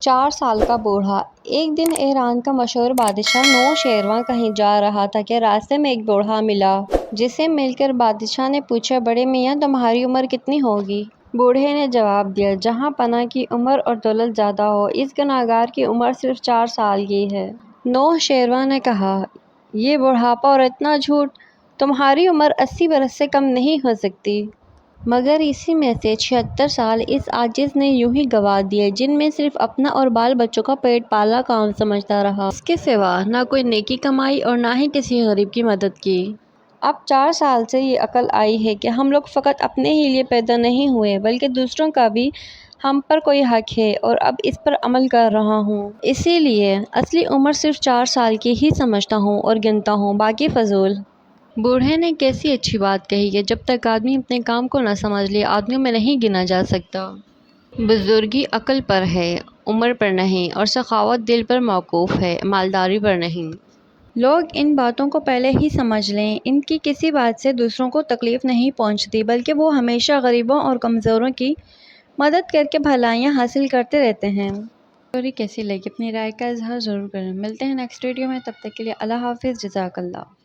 4 سال کا بوڑھا۔ ایک دن ایران کا مشہور بادشاہ نوشیروان کہیں جا رہا تھا کہ راستے میں ایک بوڑھا ملا، جسے مل کر بادشاہ نے پوچھا، بڑے میاں تمہاری عمر کتنی ہوگی؟ بوڑھے نے جواب دیا، جہاں پناہ کی عمر اور دولت زیادہ ہو، اس گنہگار کی عمر صرف 4 سال کی ہے۔ نوشیروان نے کہا، یہ بڑھاپا اور اتنا جھوٹ! تمہاری عمر 80 برس سے کم نہیں ہو سکتی۔ مگر اسی میں سے 76 سال اس عاجز نے یوں ہی گنوا دیے، جن میں صرف اپنا اور بال بچوں کا پیٹ پالنا کام سمجھتا رہا۔ اس کے سوا نہ کوئی نیکی کمائی اور نہ ہی کسی غریب کی مدد کی۔ اب 4 سال سے یہ عقل آئی ہے کہ ہم لوگ فقط اپنے ہی لیے پیدا نہیں ہوئے، بلکہ دوسروں کا بھی ہم پر کوئی حق ہے، اور اب اس پر عمل کر رہا ہوں۔ اسی لیے اصلی عمر صرف 4 سال کی ہی سمجھتا ہوں اور گنتا ہوں، باقی فضول۔ بوڑھے نے کیسی اچھی بات کہی کہ جب تک آدمی اپنے کام کو نہ سمجھ لے، آدمیوں میں نہیں گنا جا سکتا۔ بزرگی عقل پر ہے، عمر پر نہیں، اور سخاوت دل پر موقوف ہے، مالداری پر نہیں۔ لوگ ان باتوں کو پہلے ہی سمجھ لیں، ان کی کسی بات سے دوسروں کو تکلیف نہیں پہنچتی، بلکہ وہ ہمیشہ غریبوں اور کمزوروں کی مدد کر کے بھلائیاں حاصل کرتے رہتے ہیں۔ اسٹوری کیسی لگی؟ اپنی رائے کا اظہار ضرور کریں۔ ملتے ہیں نیکسٹ ویڈیو میں، تب تک کے لیے اللہ حافظ، جزاک اللہ۔